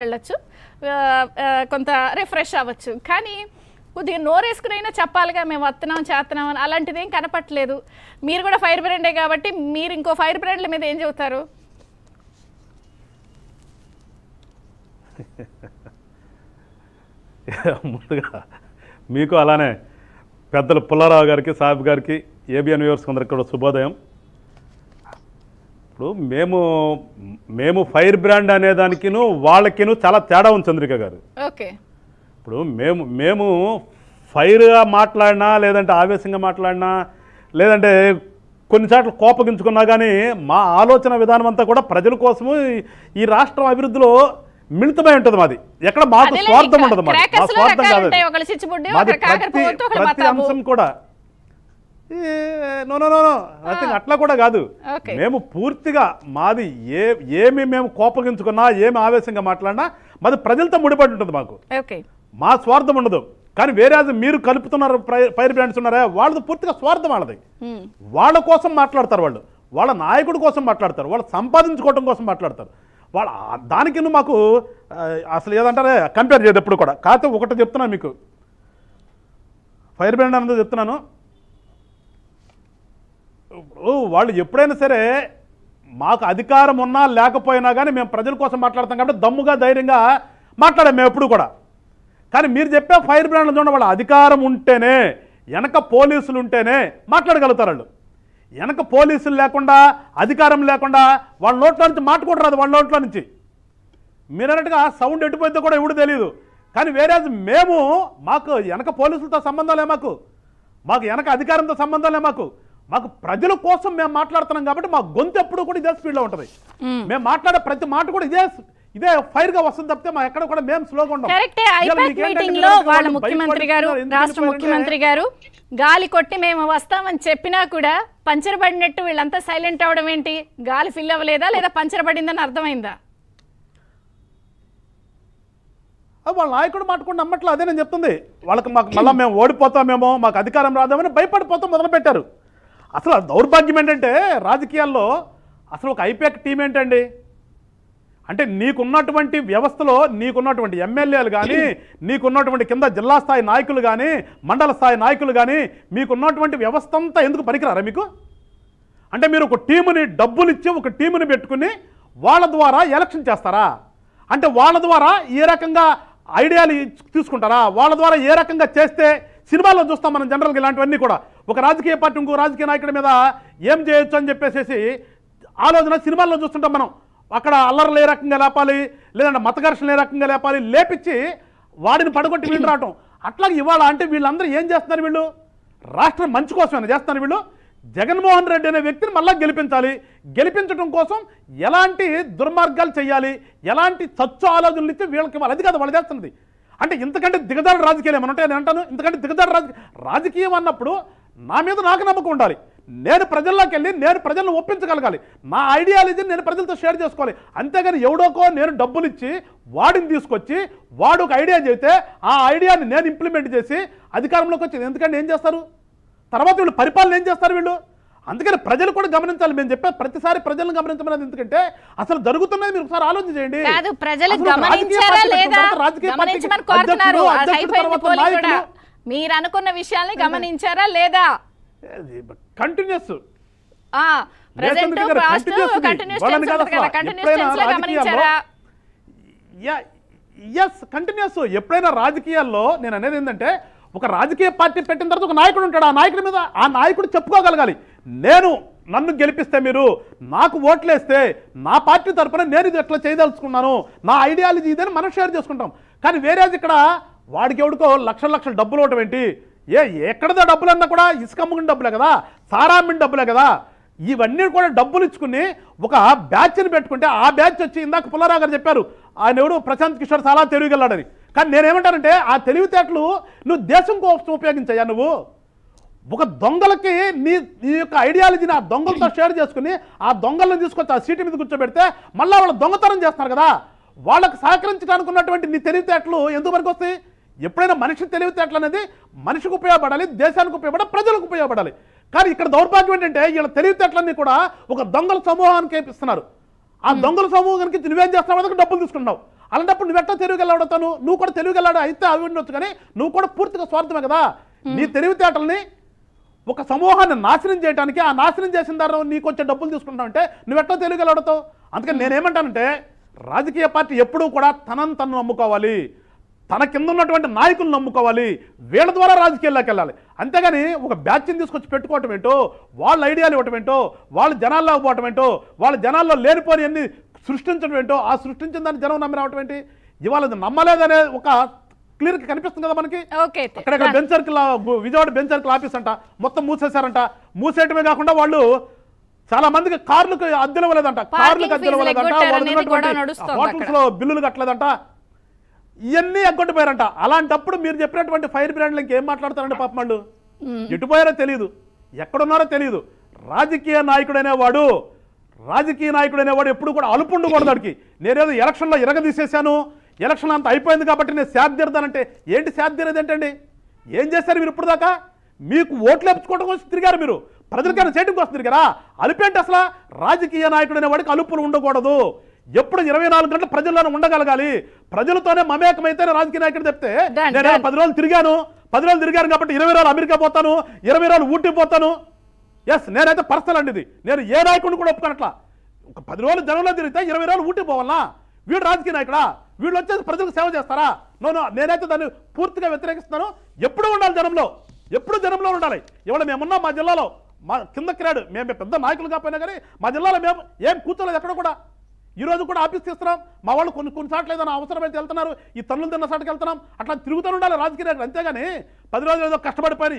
వెళ్ళొచ్చు, కొంత రిఫ్రెష్ అవ్వచ్చు. కానీ కొద్దిగా నోరేసుకునైనా చెప్పాలిగా మేము వస్తున్నాం చేస్తున్నాం అని. అలాంటిది ఏం కనపట్లేదు. మీరు కూడా ఫైర్ బ్రాండే కాబట్టి మీరు ఇంకో ఫైర్ బ్రాండ్ల మీద ఏం చెబుతారు? ముందుగా మీకు అలానే పెద్దలు పుల్లారావు గారికి, సాహిబ్ గారికి, ఏబిఎన్ వ్యూవర్స్ అందరికి కూడా శుభోదయం. ఇప్పుడు మేము ఫైర్ బ్రాండ్ అనేదానికిను వాళ్ళకిను చాలా తేడా ఉంది చంద్రిక గారు. ఓకే, ఇప్పుడు మేము ఫైర్గా మాట్లాడినా, లేదంటే ఆవేశంగా మాట్లాడినా, లేదంటే కొన్నిసార్లు కోపగించుకున్నా కానీ మా ఆలోచన విధానం అంతా కూడా ప్రజల కోసము, ఈ రాష్ట్రం అభివృద్ధిలో మిళితమై ఉంటుంది. మాది ఎక్కడ మాకు స్వార్థం ఉండదు. మా స్వార్థం కాదు. ప్రతి అంశం కూడా అట్లా కూడా కాదు. మేము పూర్తిగా మాది ఏమి మేము కోపగించుకున్నా, ఏమి ఆవేశంగా మాట్లాడినా మాది ప్రజలతో ముడిపడి ఉంటుంది. మాకు మా స్వార్థం ఉండదు. కానీ వేరే మీరు కలుపుతున్నారు ఫైర్ బ్రాండ్స్ ఉన్నారా, వాళ్ళది పూర్తిగా స్వార్థం. వాళ్ళది వాళ్ళ కోసం మాట్లాడతారు. వాళ్ళు వాళ్ళ నాయకుడి కోసం మాట్లాడతారు. వాళ్ళు సంపాదించుకోవడం కోసం మాట్లాడతారు. వాళ్ళ దానికి మాకు అసలు ఏదంటారే కంపేర్ చేయదు ఎప్పుడు కూడా. కాకపోతే ఒకటి చెప్తున్నాను మీకు, ఫైర్ బ్రాండ్ అన్నది చెప్తున్నాను. వాళ్ళు ఎప్పుడైనా సరే మాకు అధికారం ఉన్నా లేకపోయినా కానీ మేము ప్రజల కోసం మాట్లాడతాం కాబట్టి దమ్ముగా ధైర్యంగా మాట్లాడాం మేము ఎప్పుడు కూడా. కానీ మీరు చెప్పే ఫైర్ బ్రాండ్లు చూడండి, వాళ్ళ అధికారం ఉంటేనే, వెనక పోలీసులు ఉంటేనే మాట్లాడగలుగుతారు. వాళ్ళు వెనక పోలీసులు లేకుండా, అధికారం లేకుండా వాళ్ళ నోట్లో నుంచి మాట కూడా రాదు. వాళ్ళ నోట్లో నుంచి మీరు అన్నట్టుగా సౌండ్ ఎట్టిపోయితే కూడా ఎవడు తెలియదు. కానీ వేరే మాకు వెనక పోలీసులతో సంబంధాలే, మాకు వెనక అధికారంతో సంబంధాలే. మాకు ప్రజల కోసం మేము మాట్లాడుతున్నాం కాబట్టి మా గొంతు ఎప్పుడు కూడా ఇదే స్పీడ్లో ఉంటుంది. మేము మాట్లాడే ప్రతి మాట కూడా ఇదే ఫైర్ గా వస్తుంది తప్పితే మా ఎక్కడ కూడా మేము స్లోగా ఉంటాం. మీటింగ్ లో వాళ్ళ ముఖ్యమంత్రి గారు, రాష్ట్ర ముఖ్యమంత్రి గారు గాలి కొట్టి మేము వస్తామని చెప్పినా కూడా పంచర్ పడినట్టు వీళ్ళంతా సైలెంట్ అవడం ఏంటి? గాలి ఫిల్ అవ్వలేదా, లేదా పంచర్ పడిందని అర్థమైందా? వాళ్ళ నాయకుడు మాట్లాడుకుంటూ నమ్మట్లే. అదే నేను చెప్తుంది. వాళ్ళకి మళ్ళీ మేము ఓడిపోతామేమో, మాకు అధికారం రాదామని భయపడిపోతాం మొదలుపెట్టారు. అసలు దౌర్భాగ్యం ఏంటంటే రాజకీయాల్లో అసలు ఒక ఐపాక్ టీం ఏంటండి అంటే, నీకున్నటువంటి వ్యవస్థలో నీకున్నటువంటి ఎమ్మెల్యేలు కానీ, నీకున్నటువంటి కింద జిల్లా స్థాయి నాయకులు కానీ, మండల స్థాయి నాయకులు కానీ, మీకున్నటువంటి వ్యవస్థ అంతా ఎందుకు పనికిరారా మీకు? అంటే మీరు ఒక టీముని డబ్బులు ఇచ్చి ఒక టీముని పెట్టుకుని వాళ్ళ ద్వారా ఎలక్షన్ చేస్తారా? అంటే వాళ్ళ ద్వారా ఏ రకంగా ఐడియాలు తీసుకుంటారా? వాళ్ళ ద్వారా ఏ రకంగా చేస్తే సినిమాల్లో చూస్తాం మనం జనరల్గా ఇలాంటివన్నీ కూడా. ఒక రాజకీయ పార్టీ ఇంకో రాజకీయ నాయకుడి మీద ఏం చేయొచ్చు అని చెప్పేసి ఆలోచన సినిమాల్లో చూస్తుంటాం మనం. అక్కడ అల్లర్లు ఏ రకంగా లేపాలి, లేదంటే మత ఘర్షణలు ఏ రకంగా లేపాలి, లేపించి వాడిని పడగొట్టి వీళ్ళు రావటం. అట్లాగే ఇవాళ అంటే వీళ్ళందరూ ఏం చేస్తున్నారు? వీళ్ళు రాష్ట్రం మంచి కోసమైనా చేస్తున్నారు. వీళ్ళు జగన్మోహన్ రెడ్డి అనే వ్యక్తిని మళ్ళీ గెలిపించాలి. గెలిపించడం కోసం ఎలాంటి దుర్మార్గాలు చేయాలి, ఎలాంటి చచ్చు ఆలోచనలు ఇచ్చి వీళ్ళకి అది కాదు వాళ్ళు చేస్తున్నది. అంటే ఇంతకంటే దిగజారు రాజకీయాలు ఏమన్నా ఉంటాయి? నేను అంటాను, ఇంతకంటే దిగజారు రాజకీయం అన్నప్పుడు నా మీద నాకు నమ్మకం ఉండాలి. నేను ప్రజల్లోకి వెళ్ళి నేను ప్రజలను ఒప్పించగలగాలి. నా ఐడియాలజీని నేను ప్రజలతో షేర్ చేసుకోవాలి. అంతేగాని ఎవడోకో నేను డబ్బులు ఇచ్చి వాడిని తీసుకొచ్చి వాడు ఒక ఐడియా చెబితే ఆ ఐడియాని నేను ఇంప్లిమెంట్ చేసి అధికారంలోకి వచ్చింది. ఎందుకంటే ఏం చేస్తారు తర్వాత వీళ్ళు పరిపాలన ఏం చేస్తారు వీళ్ళు? అందుకని ప్రజలు కూడా గమనించాలి. మేము చెప్పే ప్రతిసారి ప్రజలను గమనించమనేది ఎందుకంటే అసలు జరుగుతున్నది మీరు ఒకసారి ఆలోచన చేయండి. మీరు అనుకున్న విషయాల్ని గమనించారా లేదా? కంటిన్యూస్ కంటిన్యూస్ ఎప్పుడైనా రాజకీయాల్లో నేను అనేది ఏంటంటే, ఒక రాజకీయ పార్టీ పెట్టిన తర్వాత ఒక నాయకుడు ఉంటాడు. ఆ నాయకుడి మీద ఆ నాయకుడు చెప్పుకోగలగాలి, నన్ను గెలిపిస్తే మీరు నాకు ఓట్లేస్తే నా పార్టీ తరఫున నేను ఇది ఎట్లా చేయదలుచుకున్నాను, నా ఐడియాలజీ ఇదని మనం షేర్ చేసుకుంటాం. కానీ వేరేది ఇక్కడ వాడికి ఎవడికో లక్షల డబ్బులు ఇవ్వటం ఏంటి? ఎక్కడదో డబ్బులన్నా కూడా ఇసుక అమ్ముకుని డబ్బులే కదా, సారా అమ్మిన డబ్బులే కదా. ఇవన్నీ కూడా డబ్బులు ఇచ్చుకుని ఒక బ్యాచ్ని పెట్టుకుంటే ఆ బ్యాచ్ వచ్చి ఇందాక పుల్లారావు గారు చెప్పారు, ఆయన ఎవడు ప్రశాంత్ కిషోర్ చాలా తెలివిగలడని. కానీ నేనేమంటానంటే ఆ తెలివితేటలు నువ్వు దేశం కోసం ఉపయోగించాయా? నువ్వు ఒక దొంగలకి నీ యొక్క ఐడియాలజీని ఆ దొంగలతో షేర్ చేసుకుని ఆ దొంగలను తీసుకొచ్చి ఆ సీటు మీద కూర్చోబెడితే మళ్ళీ వాళ్ళు దొంగతనం చేస్తున్నారు కదా. వాళ్ళకు సహకరించడానికి ఉన్నటువంటి నీ తెలివితేటలు ఎందుకు వరకు వస్తాయి? ఎప్పుడైనా మనిషి తెలివితేటలు అనేది మనిషికి ఉపయోగపడాలి, దేశానికి ఉపయోగపడాలి, ప్రజలకు ఉపయోగపడాలి. కానీ ఇక్కడ దౌర్భాగ్యం ఏంటంటే వీళ్ళ తెలివితేటలన్నీ కూడా ఒక దొంగల సమూహానికి ఇస్తున్నారు. ఆ దొంగల సమూహానికి నువ్వేం చేస్తావు, డబ్బులు తీసుకుంటున్నావు. అలాంటప్పుడు నువ్వెట్టా తెలివిగెళ్ళాడుతాను? నువ్వు కూడా తెలివిగెళ్ళాడు అయితే అవి ఉండొచ్చు, కానీ నువ్వు కూడా పూర్తిగా స్వార్థమే కదా. నీ తెలివితేటల్ని ఒక సమూహాన్ని నాశనం చేయడానికి, ఆ నాశనం చేసిన దాన్ని నీకు వచ్చే డబ్బులు తీసుకుంటావు అంటే నువ్వెట్టా తెలివిగెళ్ళాడుతావు? అందుకని నేనేమంటానంటే రాజకీయ పార్టీ ఎప్పుడూ కూడా తనను నమ్ముకోవాలి, తన కింద ఉన్నటువంటి నాయకులను నమ్ముకోవాలి, వీళ్ళ ద్వారా రాజకీయాల్లోకి వెళ్ళాలి. అంతేగాని ఒక బ్యాచ్ని తీసుకొచ్చి పెట్టుకోవటం ఏంటో, వాళ్ళ ఐడియాలు ఇవ్వటం ఏంటో, వాళ్ళ జనాల్లో పోవటం ఏంటో, వాళ్ళ జనాల్లో లేనిపోని అన్ని సృష్టించడం ఏంటో, ఆ సృష్టించిన దాన్ని జనం నమ్మి రావటం ఏంటి? ఇవాళ ఇది నమ్మలేదనే ఒక క్లియర్గా కనిపిస్తుంది కదా మనకి. అక్కడ bench circle, Vijayawada bench circle office అంట మొత్తం మూసేశారంట. మూసేయటమే కాకుండా వాళ్ళు చాలా మందికి కార్లకు అద్దెలు ఇవ్వలేదంట, కార్లకు అద్దెలు ఇవ్వలేదంట, హోటల్స్ లో బిల్లులు కట్టలేదంట, ఇవన్నీ ఎగ్గొట్టిపోయారంట. అలాంటప్పుడు మీరు చెప్పినటువంటి ఫైర్ బ్రాండ్లు ఇంకేం మాట్లాడతారండి పాపం వాళ్ళు? ఎటుపోయారో తెలియదు, ఎక్కడున్నారో తెలియదు. రాజకీయ నాయకుడనేవాడు ఎప్పుడు కూడా అలుపు ఉండకూడదు. వాడికి నేనేదో ఎలక్షన్లో ఇరగదీసేశాను, ఎలక్షన్ అంతా అయిపోయింది కాబట్టి నేను శాఖ తీరుతానంటే ఏంటి? శాఖ తీరేది ఏంటండి? ఏం చేశారు మీరు ఇప్పుడు దాకా? మీకు ఓట్లు వేపించుకోవడం కోసం తిరిగారు, మీరు ప్రజలకైనా చేయడం కోసం తిరిగారా? అలుపేంటి అసలు? రాజకీయ నాయకుడు అనేవాడికి అలుపులు ఉండకూడదు. ఎప్పుడు 24 గంటలు ప్రజల్లోనే ఉండగలగాలి. ప్రజలతోనే మమేకమైతేనే రాజకీయ నాయకుడు. చెప్తే నేను 10 రోజులు తిరిగాను కాబట్టి 20 రోజులు అమెరికా పోతాను, 20 రోజులు ఊటీ పోతాను. ఎస్, నేనైతే పర్సనల్ అండి ఇది. నేను ఏ నాయకుడిని కూడా ఒప్పుకోనట్లా. ఒక 10 రోజులు జనంలో తిరిగితే 20 రోజులు ఊటీ పోవాలా? వీడు రాజకీయ నాయకుడా? వీళ్ళు వచ్చేసి ప్రజలకు సేవ చేస్తారా? నేనైతే దాన్ని పూర్తిగా వ్యతిరేకిస్తున్నాను. ఎప్పుడు ఉండాలి జనంలో, ఎప్పుడు జనంలో ఉండాలి. ఇవాళ మేమున్నాం మా జిల్లాలో, మా కింద క్రాడు, మేము పెద్ద నాయకులు కాకపోయినా కానీ మా జిల్లాలో మేము ఏం కూర్చోలేదు ఎక్కడ కూడా. ఈ రోజు కూడా ఆఫీస్ తీస్తున్నాం. మా వాళ్ళు కొన్ని సార్లు ఏదైనా అవసరమైతే వెళ్తున్నారు, ఈ తన్నులు తిన్న సాటికి వెళ్తున్నాం. అట్లా తిరుగుతూ ఉండాలి రాజకీయ నాయకులు. అంతేగాని 10 రోజులు ఏదో కష్టపడిపోయి